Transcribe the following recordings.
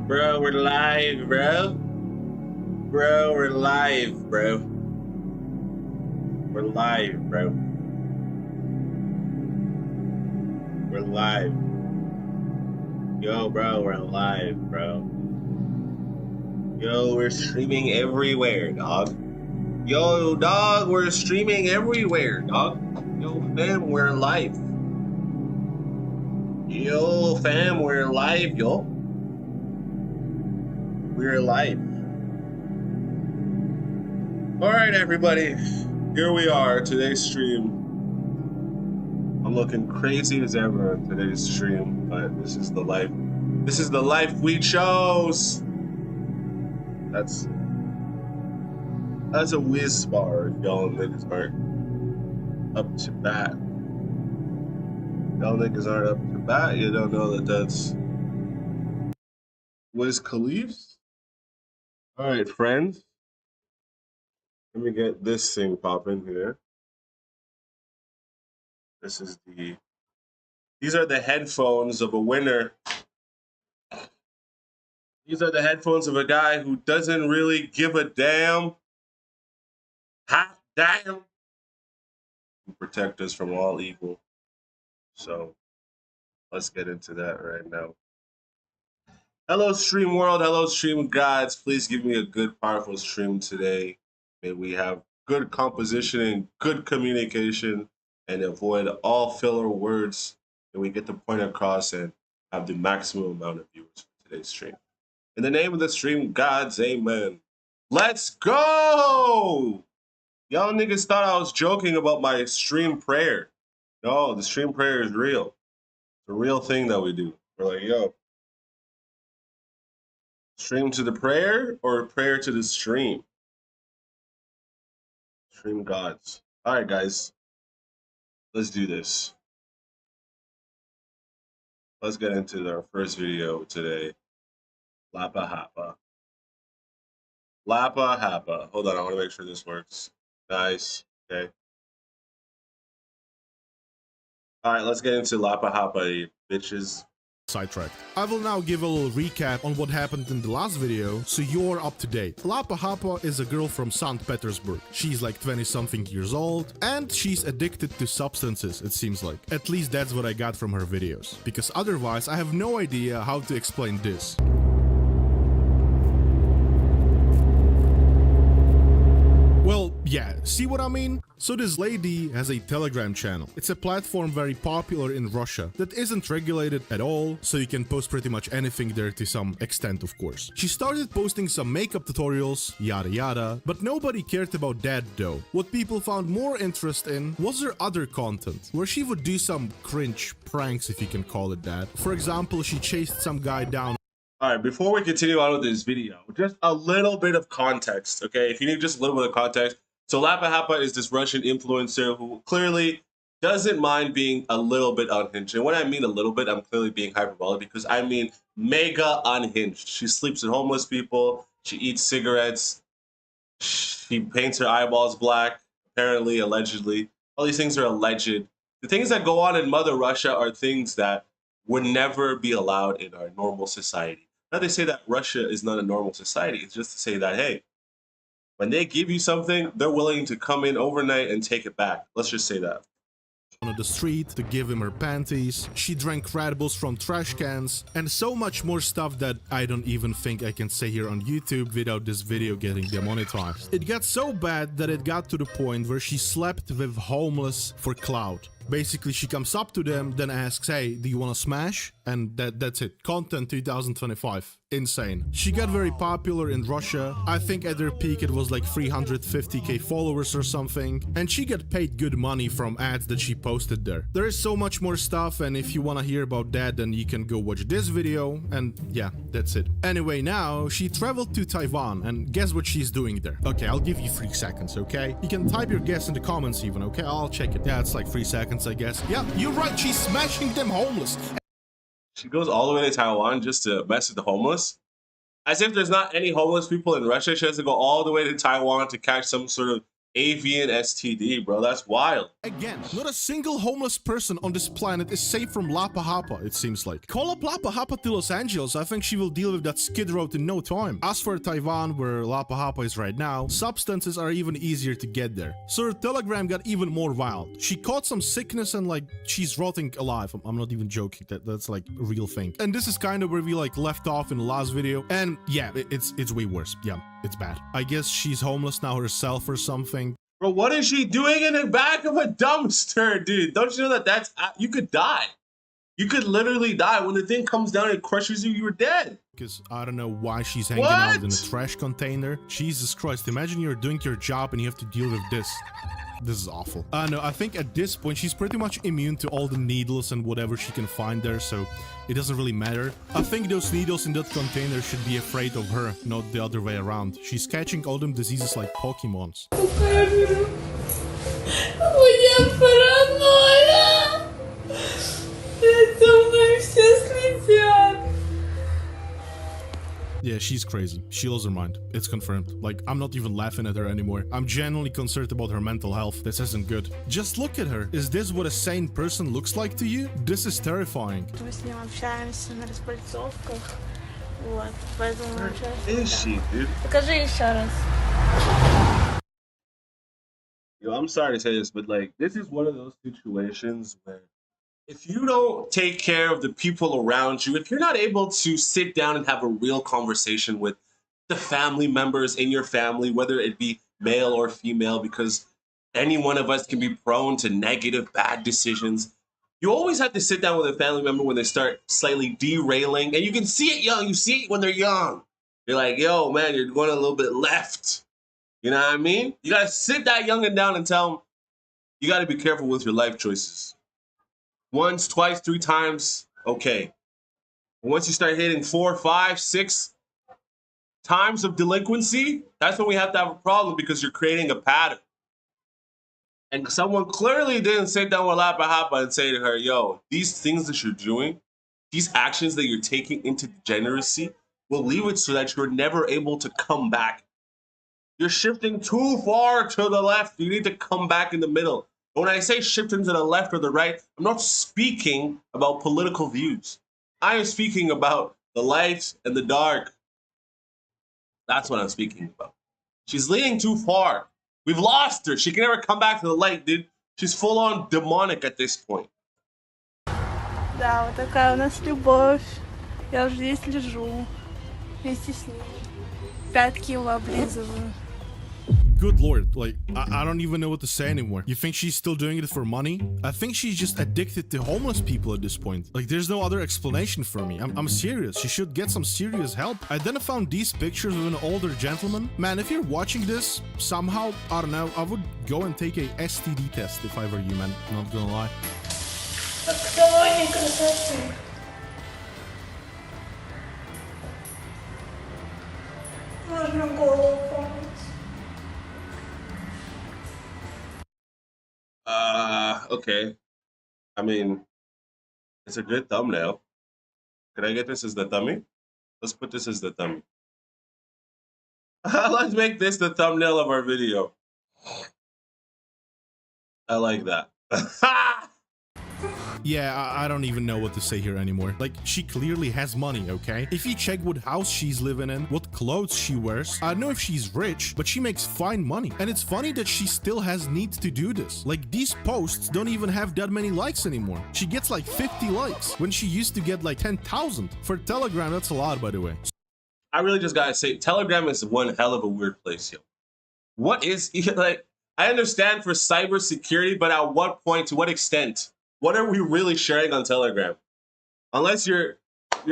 Bro, we're live, bro. Bro, we're live, bro. We're live, bro. We're live. Yo, bro, we're live, bro. Yo, we're streaming everywhere, dog. Yo, dog, we're streaming everywhere, dog. Yo, fam, we're live. Yo, fam, we're live, yo. We're live. All right, everybody. Here we are, today's stream. I'm looking crazy as ever on today's stream, but this is the life. This is the life we chose. That's a whiz bar if y'all niggas aren't up to bat. Y'all niggas aren't up to bat, you don't know that that's Wiz Khalifa's. All right, friends. Let me get this thing popping here. These are the headphones of a winner. These are the headphones of a guy who doesn't really give a damn. Hot damn. To protect us from all evil. So let's get into that right now. Hello, stream world. Hello, stream gods. Please give me a good, powerful stream today. May we have good composition and good communication and avoid all filler words. And we get the point across and have the maximum amount of viewers for today's stream. In the name of the stream gods, amen. Let's go! Y'all niggas thought I was joking about my stream prayer. No, the stream prayer is real. It's a real thing that we do. We're like, yo, stream to the prayer or prayer to the stream? Stream gods. All right, guys. Let's do this. Let's get into our first video today. Lapa Hapa. Lapa Hapa. Hold on, I want to make sure this works. Nice. Okay. All right, let's get into Lapa Hapa, you bitches. Sidetracked. I will now give a little recap on what happened in the last video, so you're up to date. Lapa Hapa is a girl from St. Petersburg. She's like 20-something years old, and she's addicted to substances, it seems like. At least that's what I got from her videos, because otherwise I have no idea how to explain this. Well, yeah, see what I mean? So this lady has a Telegram channel. It's a platform very popular in Russia that isn't regulated at all, so you can post pretty much anything there to some extent, of course. She started posting some makeup tutorials, yada yada, but nobody cared about that though. What people found more interest in was her other content, where she would do some cringe pranks, if you can call it that. For example, she chased some guy down. All right, before we continue on with this video, just a little bit of context, okay? If you need just a little bit of context. So Lapa Hapa is this Russian influencer who clearly doesn't mind being a little bit unhinged. And when I mean a little bit, I'm clearly being hyperbolic because I mean mega unhinged. She sleeps with homeless people. She eats cigarettes. She paints her eyeballs black, apparently, allegedly. All these things are alleged. The things that go on in Mother Russia are things that would never be allowed in our normal society. Now they say that Russia is not a normal society. It's just to say that, hey, when they give you something, they're willing to come in overnight and take it back. Let's just say that. On the street to give him her panties, she drank Red Bulls from trash cans, and so much more stuff that I don't even think I can say here on YouTube without this video getting demonetized. It got so bad that it got to the point where she slept with homeless for clout. Basically, she comes up to them, then asks, hey, do you want to smash? And that's it. Content 2025. Insane. She got very popular in Russia. I think at her peak it was like 350k followers or something. And she got paid good money from ads that she posted there. There is so much more stuff, and if you want to hear about that, then you can go watch this video. And yeah, that's it. Anyway, now she traveled to Taiwan, and guess what she's doing there? Okay, I'll give you 3 seconds, okay? You can type your guess in the comments even, okay? I'll check it. Yeah, it's like 3 seconds, I guess. Yeah, you're right, she's smashing them homeless. She goes all the way to Taiwan just to mess with the homeless? As if there's not any homeless people in Russia. She has to go all the way to Taiwan to catch some sort of avian STD, bro. That's wild. Again, not a single homeless person on this planet is safe from Lapa Hapa, it seems like. Call up Lapa Hapa to Los Angeles, I think she will deal with that skid road in no time. As for Taiwan, where Lapa Hapa is right now, substances are even easier to get there. So her telegram got even more wild. She caught some sickness and like, she's rotting alive. I'm not even joking, that's like a real thing. And this is kind of where we like left off in the last video. And yeah, it's way worse. Yeah, it's bad. I guess she's homeless now herself or something. Bro, what is she doing in the back of a dumpster, dude? Don't you know that you could die? You could literally die. When the thing comes down and crushes you, you're dead. Because I don't know why she's hanging out in a trash container. Jesus Christ, imagine you're doing your job and you have to deal with this. This is awful. No, I think at this point, she's pretty much immune to all the needles and whatever she can find there, so it doesn't really matter. I think those needles in that container should be afraid of her, not the other way around. She's catching all them diseases like Pokemons. Yeah, she's crazy. She lost her mind. It's confirmed. Like, I'm not even laughing at her anymore. I'm genuinely concerned about her mental health. This isn't good. Just look at her. Is this what a sane person looks like to you? This is terrifying. Where is she, dude? Yo, I'm sorry to say this, but like, this is one of those situations where if you don't take care of the people around you, if you're not able to sit down and have a real conversation with the family members in your family, whether it be male or female, because any one of us can be prone to negative, bad decisions. You always have to sit down with a family member when they start slightly derailing, and you can see it young. You see it when they're young. You're like, yo, man, you're going a little bit left. You know what I mean? You got to sit that youngin' down and tell them, you got to be careful with your life choices. Once, twice, 3 times, okay. But once you start hitting 4, 5, 6 times of delinquency, that's when we have to have a problem because you're creating a pattern. And someone clearly didn't sit down with Lapa Hapa and say to her, yo, these things that you're doing, these actions that you're taking into degeneracy will leave it so that you're never able to come back. You're shifting too far to the left. You need to come back in the middle. When I say shifting to the left or the right, I'm not speaking about political views. I am speaking about the light and the dark. That's what I'm speaking about. She's leaning too far. We've lost her. She can never come back to the light, dude. She's full on demonic at this point. Да, вот такая у нас любовь. Я уже здесь лежу. Вместе с ней. Пятки его облизываю. Good lord, like, I don't even know what to say anymore. You think she's still doing it for money? I think she's just addicted to homeless people at this point. Like, there's no other explanation for me. I'm serious. She should get some serious help. I then found these pictures of an older gentleman. Man, if you're watching this, somehow, I don't know, I would go and take a STD test if I were you, man. Not gonna lie. Можно голову помыть. Okay. I mean, it's a good thumbnail. Can I get this as the thummy? Let's put this as the thummy. Let's make this the thumbnail of our video. I like that. Yeah, I don't even know what to say here anymore. Like, she clearly has money, okay? If you check what house she's living in, what clothes she wears, I don't know if she's rich, but she makes fine money. And it's funny that she still has need to do this. Like, these posts don't even have that many likes anymore. She gets like 50 likes when she used to get like 10,000. For Telegram, that's a lot, by the way. I really just gotta say, Telegram is one hell of a weird place, yo. What is, like, I understand for cybersecurity, but at what point, to what extent? What are we really sharing on Telegram? Unless you're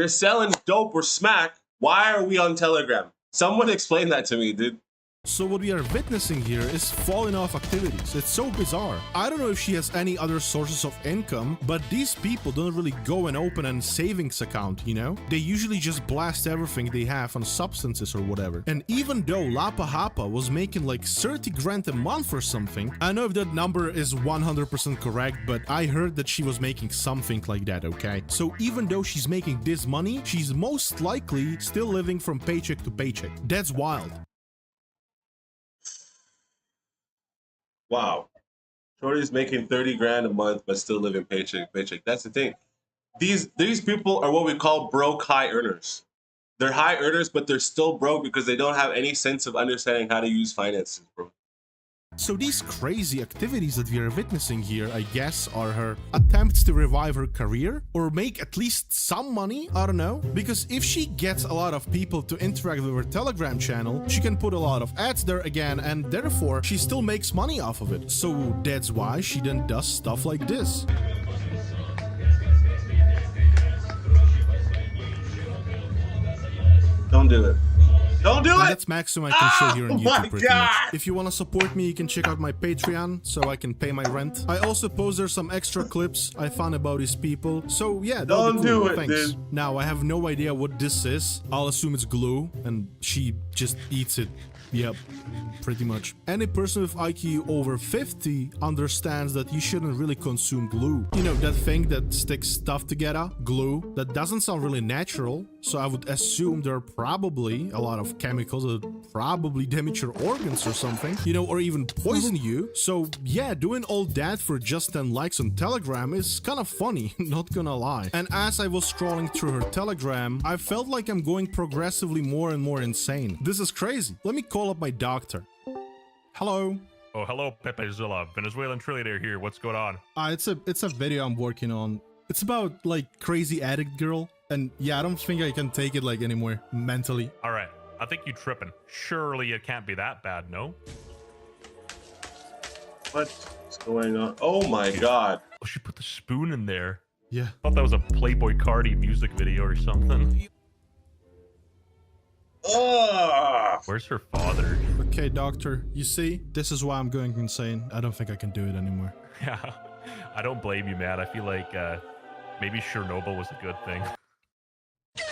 selling dope or smack, why are we on Telegram? Someone explain that to me, dude. So what we are witnessing here is falling off activities. It's so bizarre. I don't know if she has any other sources of income, but these people don't really go and open a savings account, you know? They usually just blast everything they have on substances or whatever. And even though Lapa Hapa was making like 30 grand a month or something, I know if that number is 100% correct, but I heard that she was making something like that, okay? So even though she's making this money, she's most likely still living from paycheck to paycheck. That's wild. Wow. Shorty's making 30 grand a month, but still living paycheck to paycheck. That's the thing. These people are what we call broke high earners. They're high earners, but they're still broke because they don't have any sense of understanding how to use finances, bro. So these crazy activities that we are witnessing here, I guess, are her attempts to revive her career or make at least some money, I don't know. Because if she gets a lot of people to interact with her Telegram channel, she can put a lot of ads there again, and therefore she still makes money off of it. So that's why she then does stuff like this. Don't do it. Don't do it! That's maximum I can show here on YouTube pretty God. much. If you want to support me, you can check out my Patreon, so I can pay my rent. I also post there some extra clips I found about these people. So yeah, don't cool. do it, Thanks. dude. Now, I have no idea what this is. I'll assume it's glue, and she just eats it. Yep, pretty much. Any person with IQ over 50 understands that you shouldn't really consume glue. You know, that thing that sticks stuff together, glue, that doesn't sound really natural. So I would assume there are probably a lot of chemicals that probably damage your organs or something, you know, or even poison you. So yeah, doing all that for just 10 likes on Telegram is kind of funny, not gonna lie. And as I was scrolling through her Telegram, I felt like I'm going progressively more and more insane. This is crazy. Let me call up my doctor. Hello. Oh, hello, Pepe Zilla. Venezuelan trillionaire here. What's going on? It's a video I'm working on. It's about like crazy addict girl, and yeah, I don't think I can take it like anymore mentally. All right, I think you tripping. Surely it can't be that bad, no? What's going on? Oh my God. Oh, she put the spoon in there. Yeah. I thought that was a Playboy Cardi music video or something. Ugh. Where's her father? Okay, doctor, you see, this is why I'm going insane. I don't think I can do it anymore. Yeah, I don't blame you, man. I feel like maybe Chernobyl was a good thing.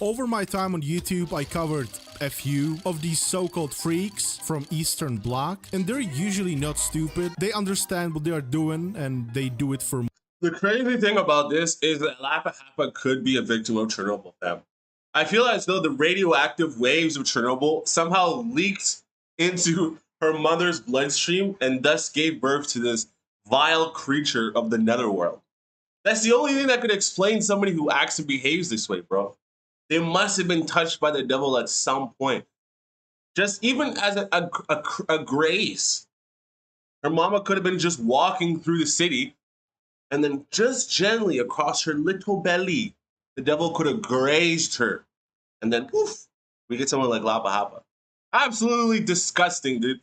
Over my time on YouTube, I covered a few of these so-called freaks from Eastern Bloc, and they're usually not stupid. They understand what they are doing, and they do it for. The crazy thing about this is that Lapa Hapa could be a victim of Chernobyl, fam. I feel as though the radioactive waves of Chernobyl somehow leaked into her mother's bloodstream and thus gave birth to this vile creature of the netherworld. That's the only thing that could explain somebody who acts and behaves this way, bro. They must have been touched by the devil at some point. Just even as a grace. Her mama could have been just walking through the city, and then just gently across her little belly, the devil could have grazed her. And then, poof, we get someone like Lapa Hapa. Absolutely disgusting, dude.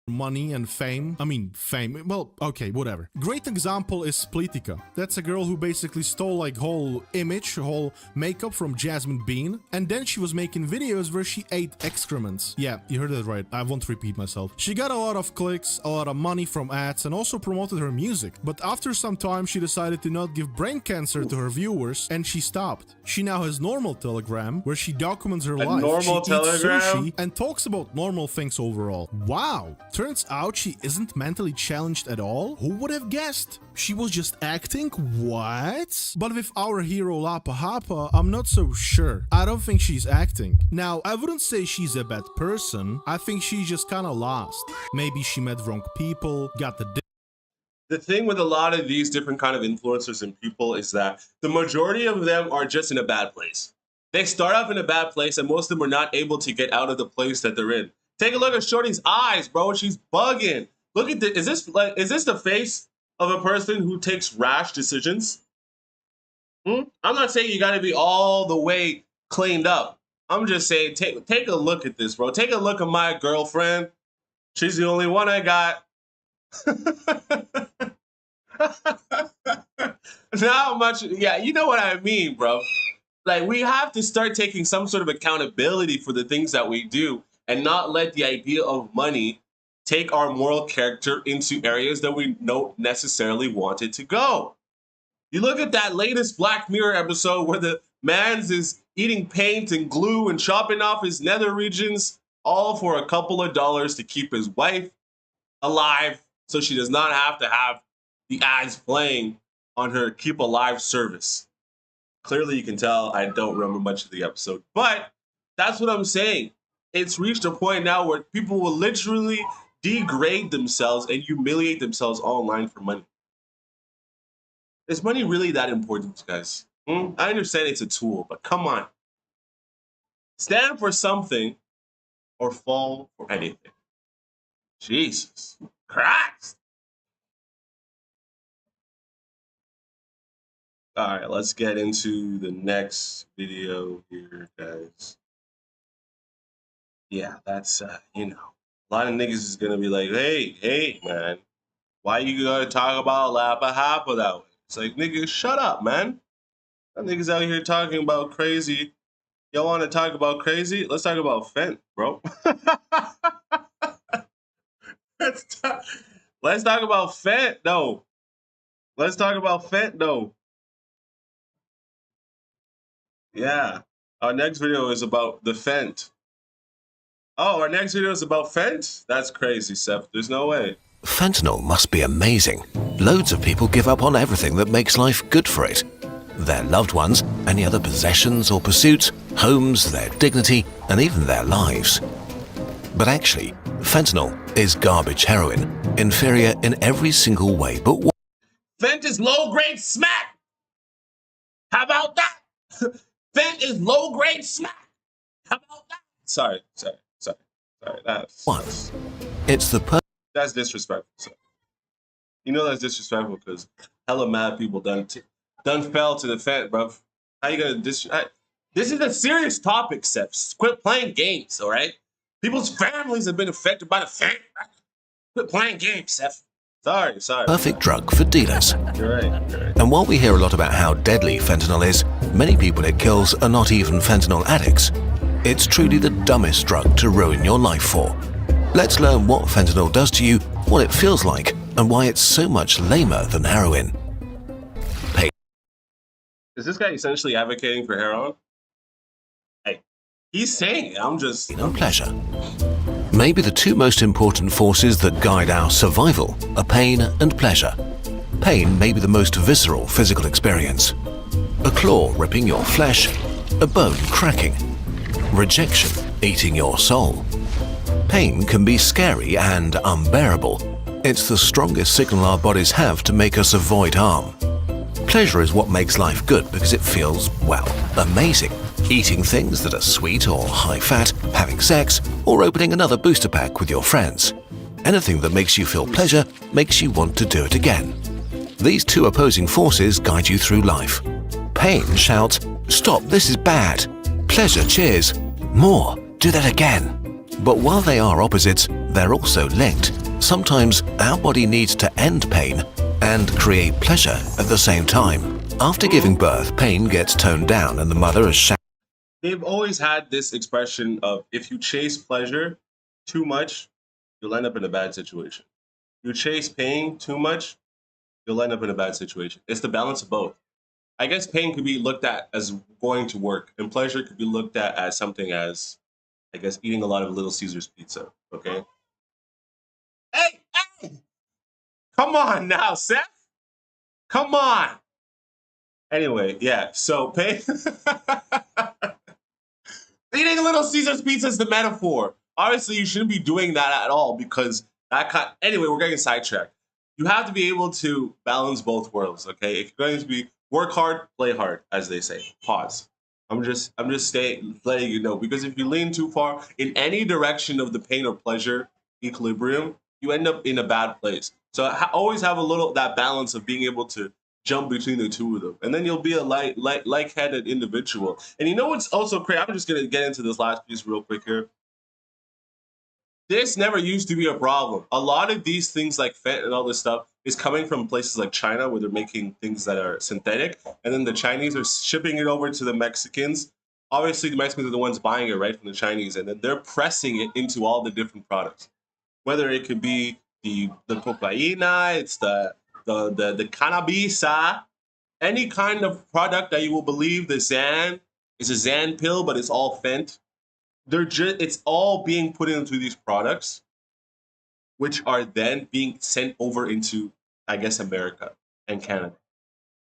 Money and fame. I mean, fame. Well, okay, whatever. Great example is Splitica. That's a girl who basically stole like whole image, whole makeup from Jasmine Bean, and then she was making videos where she ate excrements. Yeah, you heard that right. I won't repeat myself. She got a lot of clicks, a lot of money from ads, and also promoted her music. But after some time, she decided to not give brain cancer to her viewers, and she stopped. She now has normal Telegram, where she documents her life. Normal she Telegram? eats sushi and talks about normal things overall. Wow. Turns out she isn't mentally challenged at all? Who would have guessed? She was just acting? What? But with our hero Lapa Hapa, I'm not so sure. I don't think she's acting. Now, I wouldn't say she's a bad person. I think she's just kinda lost. Maybe she met wrong people, got The thing with a lot of these different kind of influencers and people is that the majority of them are just in a bad place. They start off in a bad place, and most of them are not able to get out of the place that they're in. Take a look at Shorty's eyes, bro. She's bugging. Look at this. Is this the face of a person who takes rash decisions? I'm not saying you got to be all the way cleaned up. I'm just saying take a look at this, bro. Take a look at my girlfriend. She's the only one I got. Not much. Yeah, you know what I mean, bro. Like, we have to start taking some sort of accountability for the things that we do, and not let the idea of money take our moral character into areas that we don't necessarily want it to go. You look at that latest Black Mirror episode where the man's is eating paint and glue and chopping off his nether regions, all for a couple of dollars to keep his wife alive so she does not have to have the ads playing on her Keep Alive service. Clearly you can tell I don't remember much of the episode, but that's what I'm saying. It's reached a point now where people will literally degrade themselves and humiliate themselves online for money. Is money really that important, guys? I understand it's a tool, but come on. Stand for something or fall for anything. Jesus Christ. All right, let's get into the next video here, guys. Yeah, that's, you know, a lot of niggas is going to be like, hey, man, why you gotta talk about Lappa Happa that way? It's like, nigga, shut up, man. That niggas out here talking about crazy. Y'all want to talk about crazy? Let's talk about Fent, bro. let's talk about Fent, though. Let's talk about Fent, though. Yeah. Our next video is about the Fent. Oh, our next video is about Fent? That's crazy, Seth. There's no way. Fentanyl must be amazing. Loads of people give up on everything that makes life good for it. Their loved ones, any other possessions or pursuits, homes, their dignity, and even their lives. But actually, fentanyl is garbage heroin, inferior in every single way but one. Fent is low-grade smack! How about that? Fent is low-grade smack! How about that? Sorry. That's It's the that's disrespectful. So. You know that's disrespectful because hella mad people done fell to the Fent, bro. How you gonna this is a serious topic, Seth. Quit playing games, all right? People's families have been affected by the Fent. Quit playing games, Seth. Sorry. perfect drug for dealers. You're right. And while we hear a lot about how deadly fentanyl is, many people it kills are not even fentanyl addicts. It's truly the dumbest drug to ruin your life for. Let's learn what fentanyl does to you, what it feels like, and why it's so much lamer than heroin. Is this guy essentially advocating for heroin? Hey, he's saying it. I'm just... And pleasure. Maybe the two most important forces that guide our survival are pain and pleasure. Pain may be the most visceral physical experience. A claw ripping your flesh, a bone cracking, rejection eating your soul. Pain can be scary and unbearable. It's the strongest signal our bodies have to make us avoid harm. Pleasure is what makes life good because it feels, well, amazing. Eating things that are sweet or high-fat, having sex, or opening another booster pack with your friends. Anything that makes you feel pleasure makes you want to do it again. These two opposing forces guide you through life. Pain shouts, "Stop, this is bad." Pleasure cheers, "More, do that again." But while they are opposites, they're also linked. Sometimes our body needs to end pain and create pleasure at the same time. After giving birth, pain gets toned down and the mother is They've always had this expression of if you chase pleasure too much, you'll end up in a bad situation. You chase pain too much, you'll end up in a bad situation. It's the balance of both. I guess pain could be looked at as going to work, and pleasure could be looked at as something as, I guess, eating a lot of Little Caesars pizza, okay? Hey! Come on now, Seth! Come on! Anyway, yeah, so pain... Eating Little Caesars pizza is the metaphor. Obviously, you shouldn't be doing that at all because anyway, we're getting sidetracked. You have to be able to balance both worlds, okay? If you're going to be work hard, play hard, as they say. Pause. I'm just letting you know, because if you lean too far in any direction of the pain or pleasure equilibrium, you end up in a bad place. So always have a little that balance of being able to jump between the two of them, and then you'll be a like-headed individual. And you know what's also crazy? I'm just gonna get into this last piece real quick here. This never used to be a problem. A lot of these things like Fent and all this stuff is coming from places like China where they're making things that are synthetic, and then the Chinese are shipping it over to the Mexicans. Obviously, the Mexicans are the ones buying it right from the Chinese, and then they're pressing it into all the different products. Whether it could be the cocaine, it's the cannabis, any kind of product that you will believe the Xan is a Xan pill, but it's all Fent. It's all being put into these products, which are then being sent over into, I guess, America and Canada.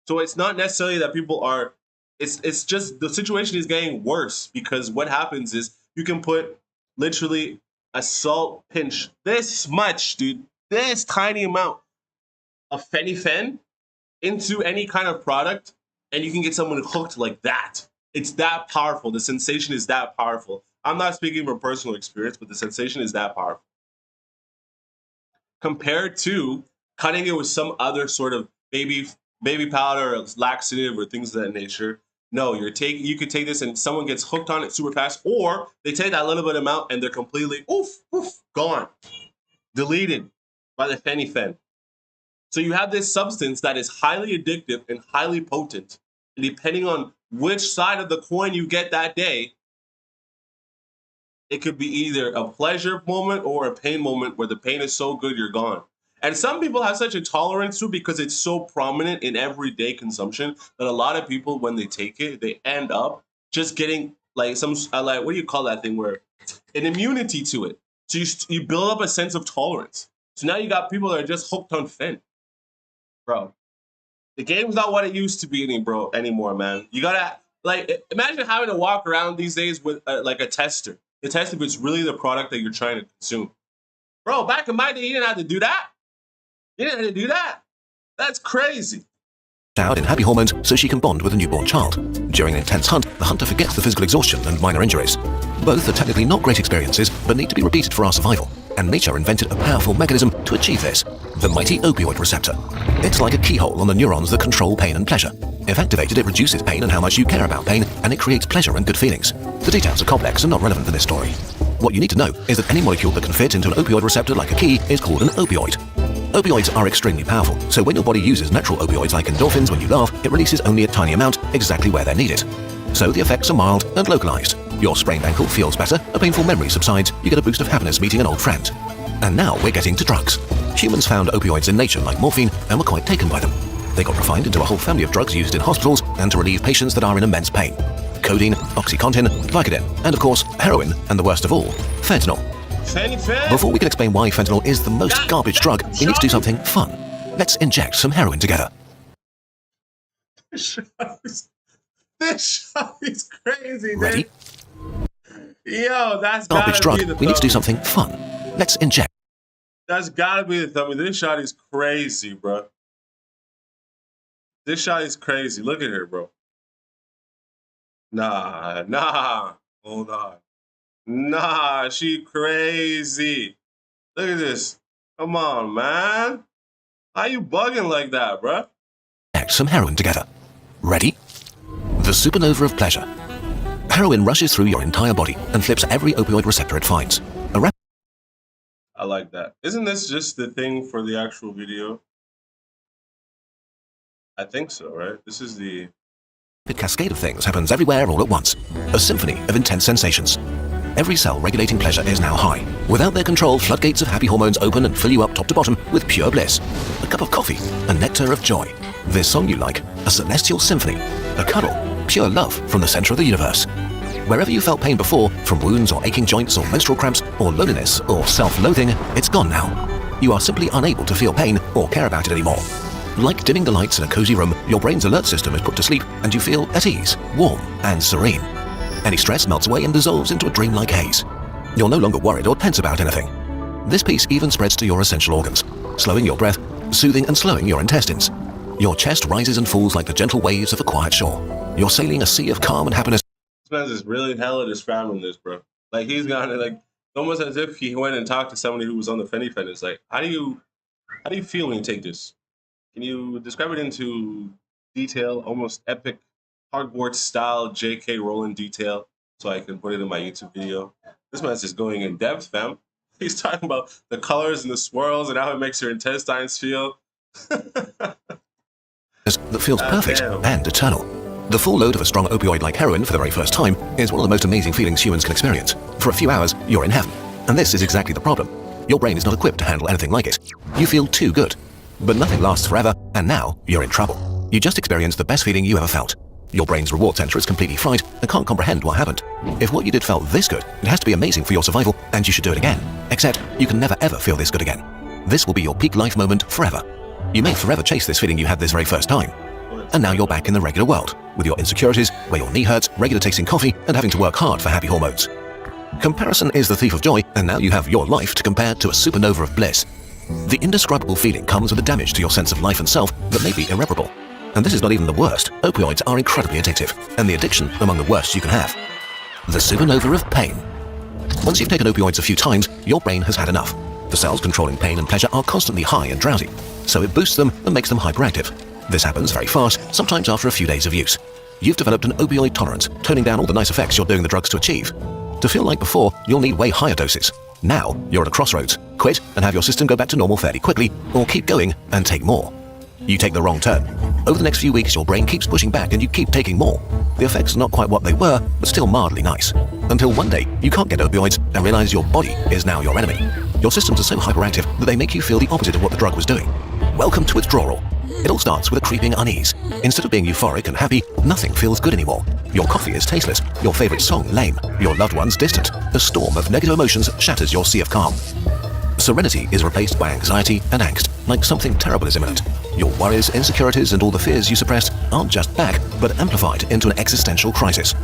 So it's not necessarily that people are, it's just the situation is getting worse because what happens is you can put literally a salt pinch, this much, dude, this tiny amount of phenyphen into any kind of product, and you can get someone hooked like that. It's that powerful. The sensation is that powerful. I'm not speaking from personal experience, but the sensation is that powerful. Compared to cutting it with some other sort of baby powder or laxative or things of that nature. No, you could take this and someone gets hooked on it super fast, or they take that little bit amount and they're completely gone, deleted by the phenyphen. So you have this substance that is highly addictive and highly potent, and depending on which side of the coin you get that day, it could be either a pleasure moment or a pain moment where the pain is so good you're gone. And some people have such a tolerance to it because it's so prominent in everyday consumption that a lot of people, when they take it, they end up just getting like some, like, what do you call that thing, where an immunity to it. So you build up a sense of tolerance. So now you got people that are just hooked on Fen. Bro, the game's not what it used to be anymore, man. You gotta, like, imagine having to walk around these days with like a tester to test if it's really the product that you're trying to consume. Bro, back in my day, you didn't have to do that. You didn't have to do that. That's crazy. Out in happy hormones so she can bond with a newborn child. During an intense hunt, the hunter forgets the physical exhaustion and minor injuries. Both are technically not great experiences, but need to be repeated for our survival. And nature invented a powerful mechanism to achieve this, the mighty opioid receptor. It's like a keyhole on the neurons that control pain and pleasure. If activated, it reduces pain and how much you care about pain, and it creates pleasure and good feelings. The details are complex and not relevant for this story. What you need to know is that any molecule that can fit into an opioid receptor like a key is called an opioid. Opioids are extremely powerful, so when your body uses natural opioids like endorphins when you laugh, it releases only a tiny amount, exactly where they're needed. So the effects are mild and localized. Your sprained ankle feels better, a painful memory subsides, you get a boost of happiness meeting an old friend. And now we're getting to drugs. Humans found opioids in nature like morphine and were quite taken by them. They got refined into a whole family of drugs used in hospitals and to relieve patients that are in immense pain. Codeine, OxyContin, Vicodin, and of course, heroin, and the worst of all, fentanyl. Before we can explain why fentanyl is the most garbage drug, we need to do something fun. Let's inject some heroin together. This show is crazy, Ready? dude. Yo, that's Garbage gotta drug, be the we need to do thumb. something fun. Let's inject. That's gotta be the thumb. This shot is crazy, bro. This shot is crazy. Look at her, bro. Nah. Hold on. Nah, she crazy. Look at this. Come on, man. How you bugging like that, bro? Inject some heroin together. Ready? The supernova of pleasure. Heroin rushes through your entire body and flips every opioid receptor it finds. I like that. Isn't this just the thing for the actual video? I think so, right? This is the... A cascade of things happens everywhere all at once. A symphony of intense sensations. Every cell regulating pleasure is now high. Without their control, floodgates of happy hormones open and fill you up top to bottom with pure bliss. A cup of coffee, a nectar of joy. This song you like, a celestial symphony. A cuddle, pure love from the center of the universe. Wherever you felt pain before, from wounds or aching joints or menstrual cramps or loneliness or self-loathing, it's gone now. You are simply unable to feel pain or care about it anymore. Like dimming the lights in a cozy room, your brain's alert system is put to sleep and you feel at ease, warm and serene. Any stress melts away and dissolves into a dreamlike haze. You're no longer worried or tense about anything. This peace even spreads to your essential organs, slowing your breath, soothing and slowing your intestines. Your chest rises and falls like the gentle waves of a quiet shore. You're sailing a sea of calm and happiness. This man's just really hella describing this, bro. Like, he's gone, like, almost as if he went and talked to somebody who was on the phenyphen. It's like, how do you feel when you take this? Can you describe it into detail, almost epic Hogwarts style J.K. Rowling detail, so I can put it in my YouTube video? This man's just going in depth, fam. He's talking about the colors and the swirls and how it makes your intestines feel. That feels perfect damn. and eternal. The full load of a strong opioid like heroin for the very first time is one of the most amazing feelings humans can experience. For a few hours, you're in heaven. And this is exactly the problem. Your brain is not equipped to handle anything like it. You feel too good. But nothing lasts forever, and now you're in trouble. You just experienced the best feeling you ever felt. Your brain's reward center is completely fried and can't comprehend what happened. If what you did felt this good, it has to be amazing for your survival, and you should do it again. Except, you can never ever feel this good again. This will be your peak life moment forever. You may forever chase this feeling you had this very first time. And now you're back in the regular world, with your insecurities, where your knee hurts, regular tasting coffee, and having to work hard for happy hormones. Comparison is the thief of joy, and now you have your life to compare to a supernova of bliss. The indescribable feeling comes with a damage to your sense of life and self that may be irreparable. And this is not even the worst. Opioids are incredibly addictive, and the addiction among the worst you can have. The supernova of pain. Once you've taken opioids a few times, your brain has had enough. The cells controlling pain and pleasure are constantly high and drowsy, so it boosts them and makes them hyperactive. This happens very fast, sometimes after a few days of use. You've developed an opioid tolerance, toning down all the nice effects you're doing the drugs to achieve. To feel like before, you'll need way higher doses. Now, you're at a crossroads. Quit and have your system go back to normal fairly quickly, or keep going and take more. You take the wrong turn. Over the next few weeks, your brain keeps pushing back and you keep taking more. The effects are not quite what they were, but still mildly nice. Until one day, you can't get opioids and realize your body is now your enemy. Your systems are so hyperactive that they make you feel the opposite of what the drug was doing. Welcome to withdrawal. It all starts with a creeping unease. Instead of being euphoric and happy, nothing feels good anymore. Your coffee is tasteless, your favorite song lame, your loved ones distant. A storm of negative emotions shatters your sea of calm. Serenity is replaced by anxiety and angst, like something terrible is imminent. Your worries, insecurities, and all the fears you suppressed aren't just back, but amplified into an existential crisis.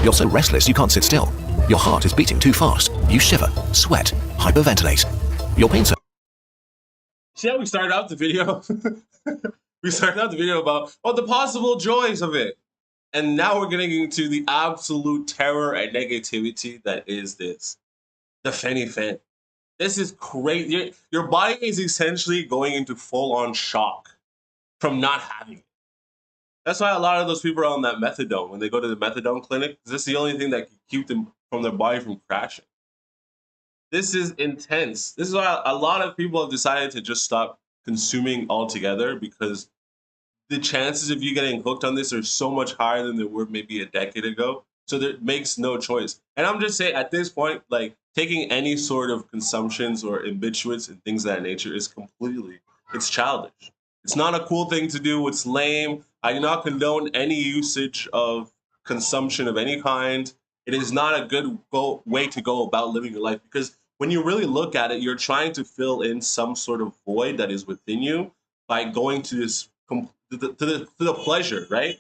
You're so restless you can't sit still. Your heart is beating too fast. You shiver, sweat, hyperventilate. Your pain. See how we started out the video? We started out the video about the possible joys of it. And now we're getting into the absolute terror and negativity that is this. The phennyphen. This is crazy. Your body is essentially going into full-on shock from not having it. That's why a lot of those people are on that methadone. When they go to the methadone clinic, this is the only thing that can keep them from their body from crashing. This is intense. This is why a lot of people have decided to just stop consuming altogether, because the chances of you getting hooked on this are so much higher than they were maybe a decade ago. So there makes no choice. And I'm just saying, at this point, like, taking any sort of consumptions or habituates and things of that nature is it's childish. It's not a cool thing to do. It's lame. I do not condone any usage of consumption of any kind. It is not a good way to go about living your life, because when you really look at it, you're trying to fill in some sort of void that is within you by going to this to the pleasure, right?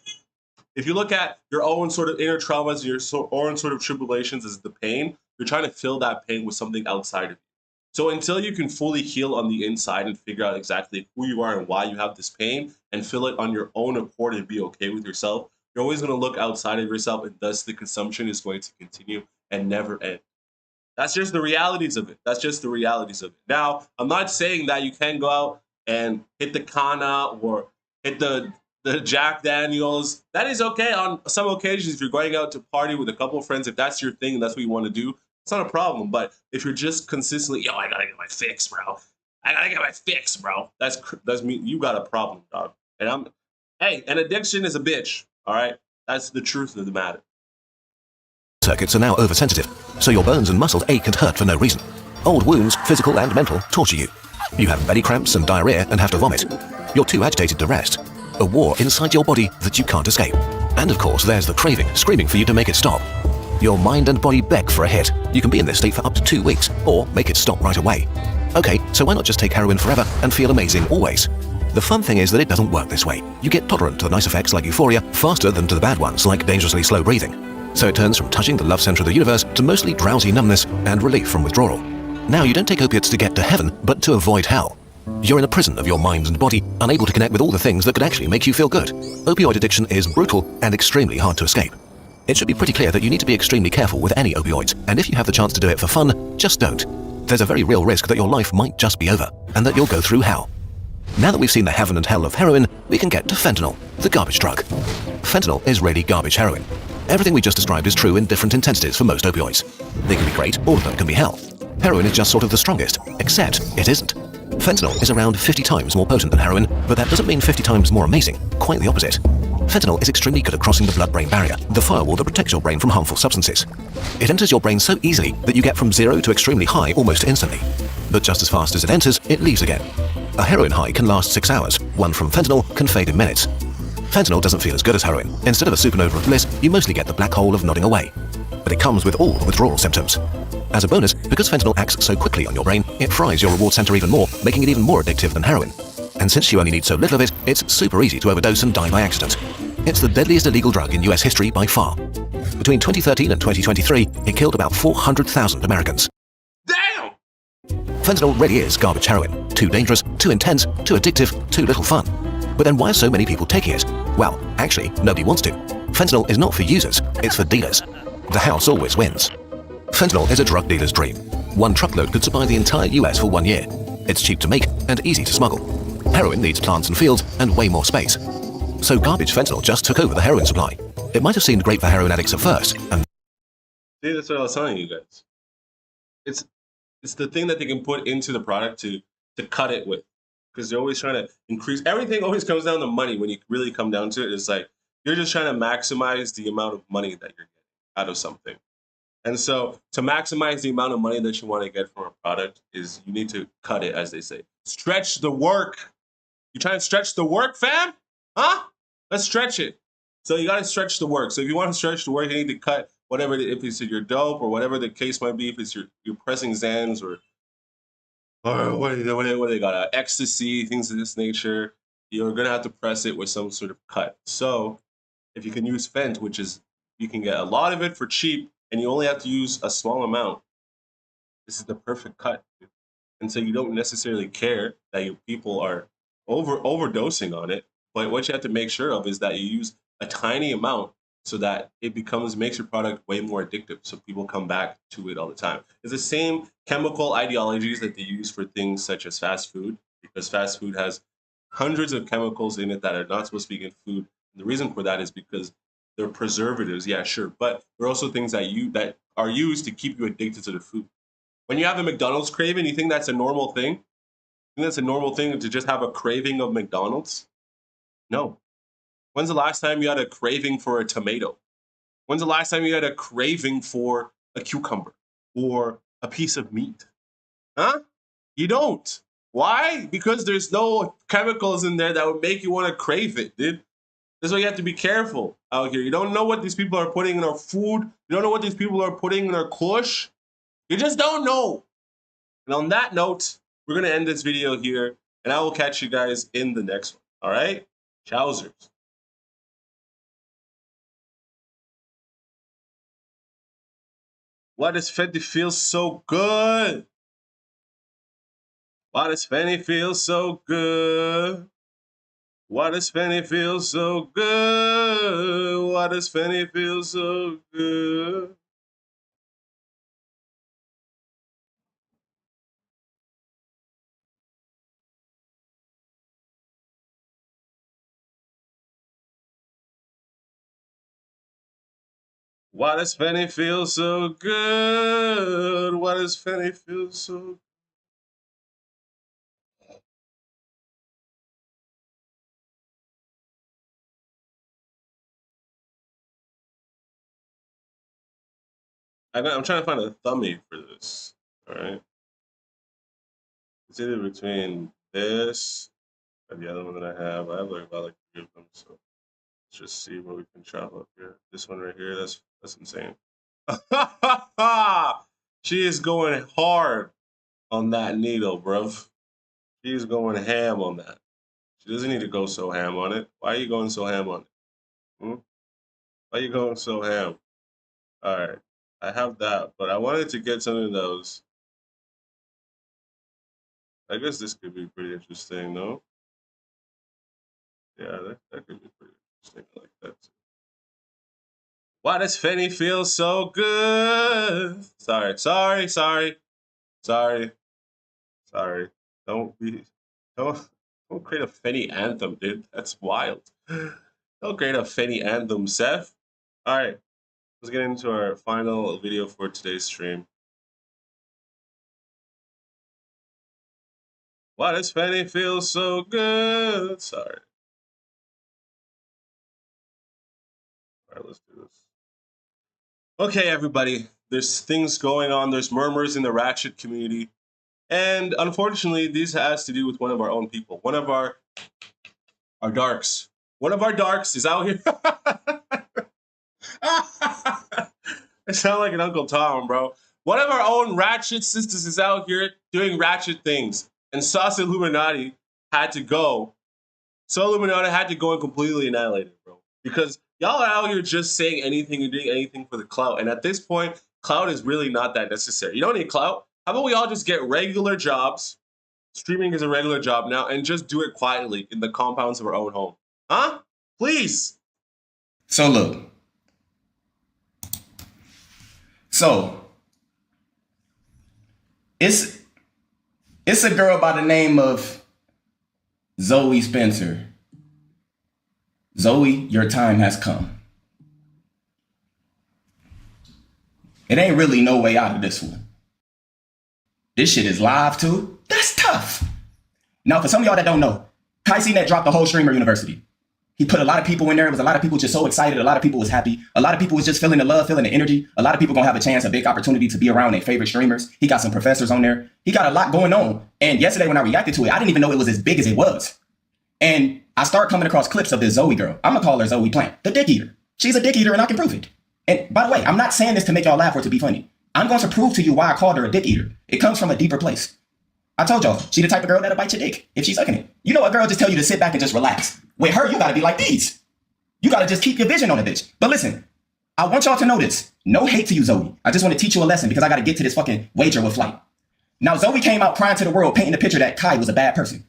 If you look at your own sort of inner traumas, your own sort of tribulations as the pain, you're trying to fill that pain with something outside of you. So until you can fully heal on the inside and figure out exactly who you are and why you have this pain and fill it on your own accord and be okay with yourself, you're always going to look outside of yourself, and thus the consumption is going to continue and never end. That's just the realities of it. That's just the realities of it. Now, I'm not saying that you can go out and hit the Kana or hit the Jack Daniels. That is okay on some occasions if you're going out to party with a couple of friends. If that's your thing, that's what you want to do, it's not a problem. But if you're just consistently, I gotta get my fix, bro. I gotta get my fix, bro. That's me. You got a problem, dog. And an addiction is a bitch. All right, that's the truth of the matter. Circuits are now oversensitive, so your bones and muscles ache and hurt for no reason. Old wounds, physical and mental, torture you. You have belly cramps and diarrhea and have to vomit. You're too agitated to rest. A war inside your body that you can't escape. And of course, there's the craving, screaming for you to make it stop. Your mind and body beg for a hit. You can be in this state for up to 2 weeks, or make it stop right away. Okay, so why not just take heroin forever and feel amazing always? The fun thing is that it doesn't work this way. You get tolerant to the nice effects like euphoria faster than to the bad ones like dangerously slow breathing. So it turns from touching the love center of the universe to mostly drowsy numbness and relief from withdrawal. Now you don't take opiates to get to heaven, but to avoid hell. You're in a prison of your mind and body, unable to connect with all the things that could actually make you feel good. Opioid addiction is brutal and extremely hard to escape. It should be pretty clear that you need to be extremely careful with any opioids, and if you have the chance to do it for fun, just don't. There's a very real risk that your life might just be over, and that you'll go through hell. Now that we've seen the heaven and hell of heroin, we can get to fentanyl, the garbage drug. Fentanyl is really garbage heroin. Everything we just described is true in different intensities for most opioids. They can be great, all of them can be hell. Heroin is just sort of the strongest, except it isn't. Fentanyl is around 50 times more potent than heroin, but that doesn't mean 50 times more amazing, quite the opposite. Fentanyl is extremely good at crossing the blood-brain barrier, the firewall that protects your brain from harmful substances. It enters your brain so easily that you get from 0 to extremely high almost instantly. But just as fast as it enters, it leaves again. A heroin high can last 6 hours, one from fentanyl can fade in minutes. Fentanyl doesn't feel as good as heroin. Instead of a supernova of bliss, you mostly get the black hole of nodding away. But it comes with all the withdrawal symptoms. As a bonus, because fentanyl acts so quickly on your brain, it fries your reward center even more, making it even more addictive than heroin. And since you only need so little of it, it's super easy to overdose and die by accident. It's the deadliest illegal drug in US history by far. Between 2013 and 2023, it killed about 400,000 Americans. Damn! Fentanyl really is garbage heroin. Too dangerous, too intense, too addictive, too little fun. But then why are so many people taking it? Well, actually, nobody wants to. Fentanyl is not for users, it's for dealers. The house always wins. Fentanyl is a drug dealer's dream. One truckload could supply the entire US for 1 year. It's cheap to make and easy to smuggle. Heroin needs plants and fields and way more space. So garbage fentanyl just took over the heroin supply. It might have seemed great for heroin addicts at first, and See, that's what I was telling you guys. It's the thing that they can put into the product to cut it with. Because they're always trying to increase. Everything always comes down to money when you really come down to it. It's like you're just trying to maximize the amount of money that you're getting out of something. And so to maximize the amount of money that you want to get from a product is you need to cut it, as they say. Stretch the work. You trying to stretch the work, fam? Huh? Let's stretch it. So you got to stretch the work. So if you want to stretch the work, you need to cut whatever, if it's your dope or whatever the case might be, if it's your pressing Xans or what they got, ecstasy, things of this nature, you're going to have to press it with some sort of cut. So if you can use Fent, which is, you can get a lot of it for cheap, and you only have to use a small amount, this is the perfect cut. And so you don't necessarily care that your people are overdosing on it, but what you have to make sure of is that you use a tiny amount so that it makes your product way more addictive, so people come back to it all the time. It's the same chemical ideologies that they use for things such as fast food, because fast food has hundreds of chemicals in it that are not supposed to be in food. And the reason for that is because they're preservatives, yeah, sure, but there are also things that are used to keep you addicted to the food. When you have a McDonald's craving, you think that's a normal thing? You think that's a normal thing to just have a craving of McDonald's? No. When's the last time you had a craving for a tomato? When's the last time you had a craving for a cucumber or a piece of meat? Huh? You don't. Why? Because there's no chemicals in there that would make you want to crave it, dude. That's why you have to be careful out here. You don't know what these people are putting in our food. You don't know what these people are putting in our kush. You just don't know. And on that note, we're going to end this video here, and I will catch you guys in the next one. All right? Chowsers. Why does Fenty feel so good? Why does Fenty feel so good? Why does Fenty feel so good? Why does Fenty feel so good? Why does Fenty feel so good? Why does Fenty feel so good? I'm trying to find a thumbie for this. All right. It's either between this and the other one that I have. I have like about like 3 of them, so let's just see what we can chop up here. This one right here, that's insane. She is going hard on that needle, bruv. She is going ham on that. She doesn't need to go so ham on it. Why are you going so ham on it? Hmm? Why are you going so ham? All right, I have that, but I wanted to get some of those. I guess this could be pretty interesting, no? Yeah, that could be pretty interesting. I like that too. Why does Fenty feel so good? Sorry. Don't create a Fenty anthem, dude. That's wild. Don't create a Fenty anthem, Seth. All right, let's get into our final video for today's stream. Why does Fenty feel so good? Sorry. All right, let's do this. Okay, everybody. There's things going on. There's murmurs in the Ratchet community. And unfortunately, this has to do with one of our own people. One of our darks. One of our darks is out here. I sound like an Uncle Tom, bro. One of our own Ratchet sisters is out here doing Ratchet things. And Sauce Illuminati had to go. So Illuminati had to go and completely annihilate it, bro. Because Y'all are out here just saying anything and doing anything for the clout. And at this point, clout is really not that necessary. You don't need clout. How about we all just get regular jobs? Streaming is a regular job now, and just do it quietly in the compounds of our own home. Huh? Please. So look. So it's a girl by the name of Zoe Spencer. Zoe, your time has come. It ain't really no way out of this one. This shit is live too. That's tough. Now, for some of y'all that don't know, xCephasx dropped the whole Streamer University. He put a lot of people in there. It was a lot of people just so excited. A lot of people was happy. A lot of people was just feeling the love, feeling the energy. A lot of people gonna have a chance, a big opportunity to be around their favorite streamers. He got some professors on there. He got a lot going on. And yesterday when I reacted to it, I didn't even know it was as big as it was. And I start coming across clips of this Zoe girl. I'm gonna call her Zoe Plant, the dick eater. She's a dick eater and I can prove it. And by the way, I'm not saying this to make y'all laugh or to be funny. I'm going to prove to you why I called her a dick eater. It comes from a deeper place. I told y'all, she the type of girl that'll bite your dick if she's sucking it. You know, a girl just tell you to sit back and just relax. With her, you gotta be like these. You gotta just keep your vision on the bitch. But listen, I want y'all to know this. No hate to you, Zoe. I just want to teach you a lesson because I gotta get to this fucking wager with Flight. Now, Zoe came out crying to the world, painting the picture that Kai was a bad person.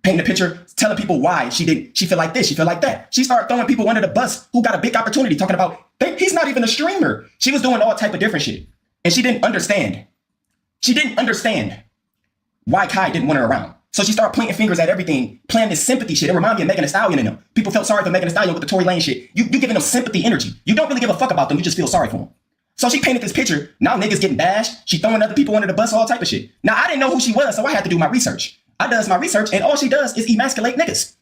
Painting the picture, telling people why she feel like this, she feel like that. She started throwing people under the bus who got a big opportunity, talking about, he's not even a streamer. She was doing all type of different shit. And she didn't understand. She didn't understand why Kai didn't want her around. So she started pointing fingers at everything, playing this sympathy shit. It reminded me of Megan Thee Stallion and them. People felt sorry for Megan Thee Stallion with the Tory Lane shit. You giving them sympathy energy. You don't really give a fuck about them. You just feel sorry for them. So she painted this picture. Now niggas getting bashed. She throwing other people under the bus, all type of shit. Now I didn't know who she was, so I had to do my research. I does my research, and all she does is emasculate niggas.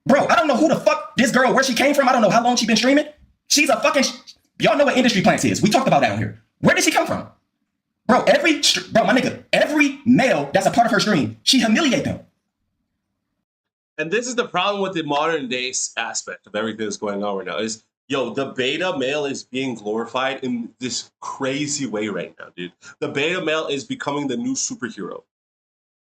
Bro, I don't know who the fuck this girl, where she came from. I don't know how long she been streaming. She's a fucking... Y'all know what industry plants is. We talked about that on here. Where did she come from? Bro, every male that's a part of her stream, she humiliate them. And this is the problem with the modern day aspect of everything that's going on right now is, yo, the beta male is being glorified in this crazy way right now, dude. The beta male is becoming the new superhero.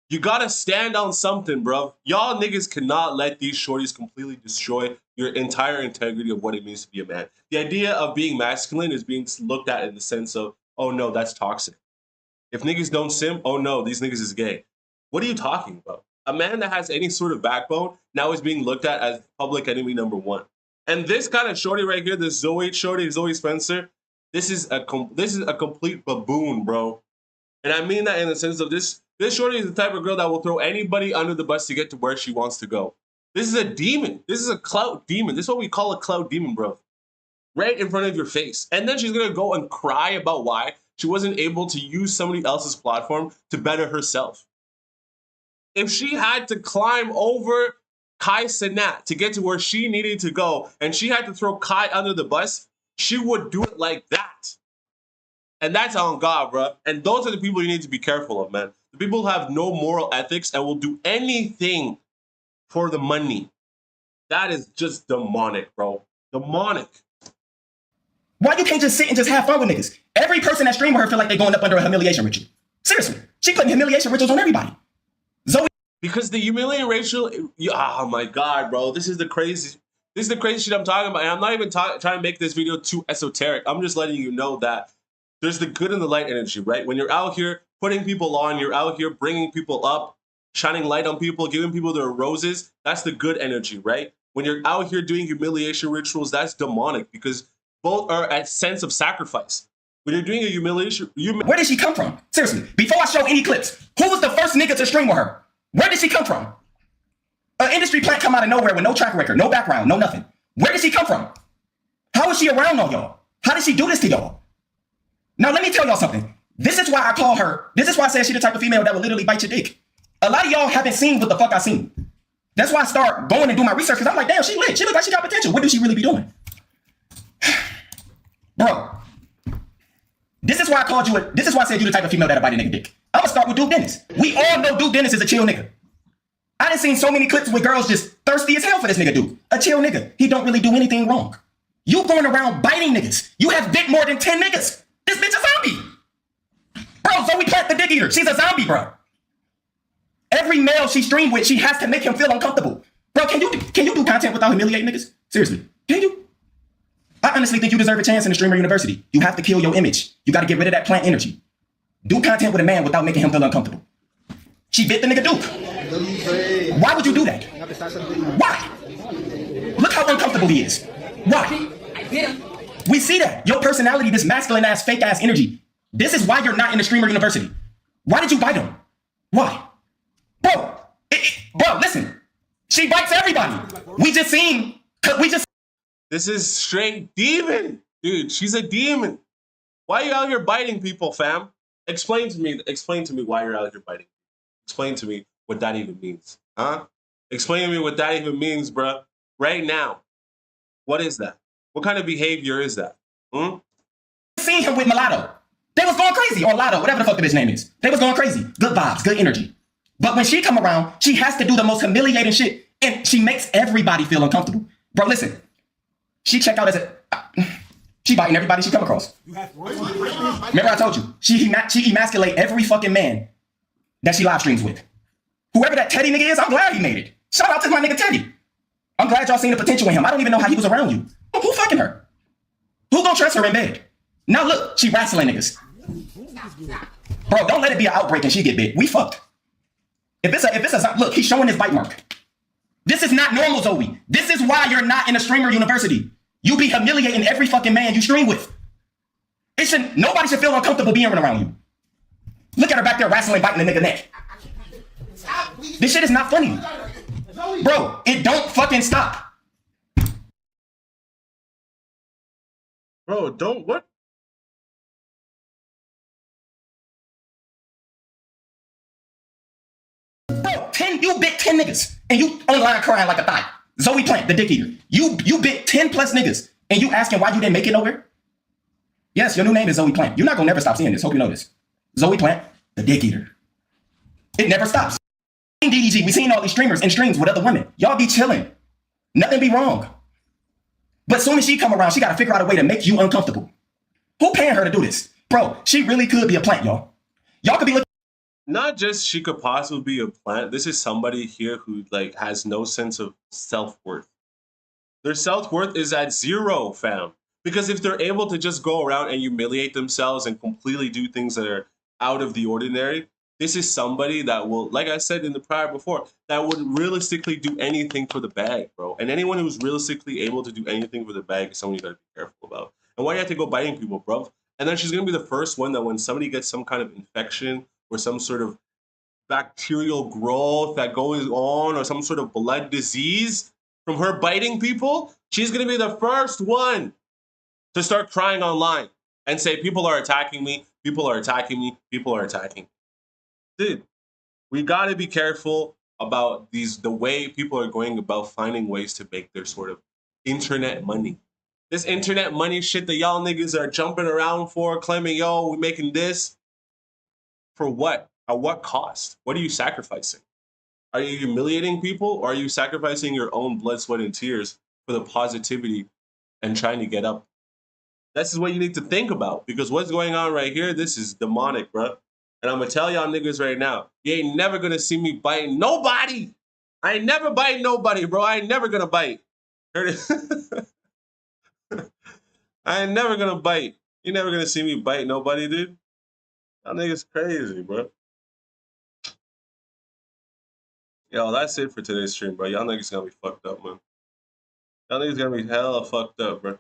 You gotta stand on something, bro. Y'all niggas cannot let these shorties completely destroy your entire integrity of what it means to be a man. The idea of being masculine is being looked at in the sense of, oh no, that's toxic. If niggas don't simp, oh no, these niggas is gay. What are you talking about? A man that has any sort of backbone now is being looked at as public enemy number one. And this kind of shorty right here, this Zoe shorty, Zoe Spencer, this is a complete baboon, bro. And I mean that in the sense of this shorty is the type of girl that will throw anybody under the bus to get to where she wants to go. This is a demon. This is a clout demon. This is what we call a clout demon, bro. Right in front of your face. And then she's going to go and cry about why she wasn't able to use somebody else's platform to better herself. If she had to climb over Kai Cenat to get to where she needed to go, and she had to throw Kai under the bus, she would do it like that. And that's on God, bro. And those are the people you need to be careful of, man. The people who have no moral ethics and will do anything for the money. That is just demonic, bro. Demonic. Why you can't just sit and just have fun with niggas? Every person that stream with her feel like they're going up under a humiliation ritual. Seriously. She putting humiliation rituals on everybody. Zoe. Because the humiliation ritual, oh my God, bro. This is the crazy shit I'm talking about. And I'm not even trying to make this video too esoteric. I'm just letting you know that there's the good and the light energy, right? When you're out here putting people on, you're out here bringing people up, shining light on people, giving people their roses, that's the good energy, right? When you're out here doing humiliation rituals, that's demonic because both are a sense of sacrifice. When you're doing a humiliation... Where did she come from? Seriously, before I show any clips, who was the first nigga to stream with her? Where did she come from? An industry plant come out of nowhere with no track record, no background, no nothing. Where did she come from? How is she around on y'all? How did she do this to y'all? Now, let me tell y'all something. This is why I call her... This is why I say she's the type of female that will literally bite your dick. A lot of y'all haven't seen what the fuck I seen. That's why I start going and do my research because I'm like, damn, she lit. She look like she got potential. What do she really be doing? Bro, this is why I called you this is why I said you the type of female that'll bite a nigga dick. I'm gonna start with Duke Dennis. We all know Duke Dennis is a chill nigga. I done seen so many clips with girls just thirsty as hell for this nigga Duke. A chill nigga. He don't really do anything wrong. You going around biting niggas. You have bit more than 10 niggas. This bitch a zombie. Bro, Zoe Plant the dick eater. She's a zombie, bro. Every male she streamed with, she has to make him feel uncomfortable. Bro, can you do content without humiliating niggas? Seriously. Can you? honestly think you deserve a chance in the streamer university. You have to kill your image. You got to get rid of that plant energy. Do content with a man without making him feel uncomfortable. She bit the nigga Duke. Why would you do that? Why? Look how uncomfortable he is. Why? We see that. Your personality, this masculine ass, fake ass energy. This is why you're not in the streamer university. Why did you bite him? Why? Bro, bro, listen. She bites everybody. This is straight demon. Dude, she's a demon. Why are you out here biting people, fam? Explain to me why you're out here biting. Explain to me what that even means. Huh? Explain to me what that even means, bruh. Right now. What is that? What kind of behavior is that? Seen him with Mulatto. They was going crazy. Or Lotto, whatever the fuck the bitch name is. They was going crazy. Good vibes, good energy. But when she come around, she has to do the most humiliating shit. And she makes everybody feel uncomfortable. Bro, listen. She check out as a... She biting everybody she come across. Remember I told you, she emasculate every fucking man that she live streams with. Whoever that Teddy nigga is, I'm glad he made it. Shout out to my nigga Teddy. I'm glad y'all seen the potential in him. I don't even know how he was around you. Who fucking her? Who gonna trust her in bed? Now look, she wrestling niggas. Bro, don't let it be an outbreak and she get bit. We fucked. If it's a look, he's showing his bite mark. This is not normal, Zoe. This is why you're not in a streamer university. You be humiliating every fucking man you stream with. Nobody should feel uncomfortable being around you. Look at her back there wrestling, biting the nigga neck. This shit is not funny. Bro, it don't fucking stop. Bro, don't what? Bro, you bit 10 niggas and you online crying like a thot. Zoe Plant, the dick eater. You bit 10 plus niggas and you asking why you didn't make it nowhere? Yes, your new name is Zoe Plant. You're not gonna never stop seeing this. Hope you know this. Zoe Plant, the dick eater. It never stops. DDG, we seen all these streamers in streams with other women. Y'all be chilling. Nothing be wrong. But soon as she come around, she gotta figure out a way to make you uncomfortable. Who paying her to do this? Bro, she really could be a plant, y'all. Y'all could be looking. Not just she could possibly be a plant. This is somebody here who has no sense of self-worth. Their self-worth is at zero, fam. Because if they're able to just go around and humiliate themselves and completely do things that are out of the ordinary, this is somebody that will, like I said in the prior before, that would realistically do anything for the bag, bro. And anyone who's realistically able to do anything for the bag is someone you gotta be careful about. And why do you have to go biting people, bro? And then she's gonna be the first one that when somebody gets some kind of infection or some sort of bacterial growth that goes on or some sort of blood disease from her biting people, she's gonna be the first one to start crying online and say, people are attacking me, people are attacking me, people are attacking me. Dude, we gotta be careful about the way people are going about finding ways to make their sort of internet money. This internet money shit that y'all niggas are jumping around for, claiming, yo, we making this. For what? At what cost? What are you sacrificing? Are you humiliating people or are you sacrificing your own blood, sweat, and tears for the positivity and trying to get up? This is what you need to think about because what's going on right here, this is demonic, bro. And I'm gonna tell y'all niggas right now, you ain't never gonna see me bite nobody. I ain't never bite nobody, bro. I ain't never gonna bite. Heard it? I ain't never gonna bite. You never gonna see me bite nobody, dude. Y'all niggas crazy, bro. Yo, that's it for today's stream, bro. Y'all niggas gonna be fucked up, man. Y'all niggas gonna be hella fucked up, bro.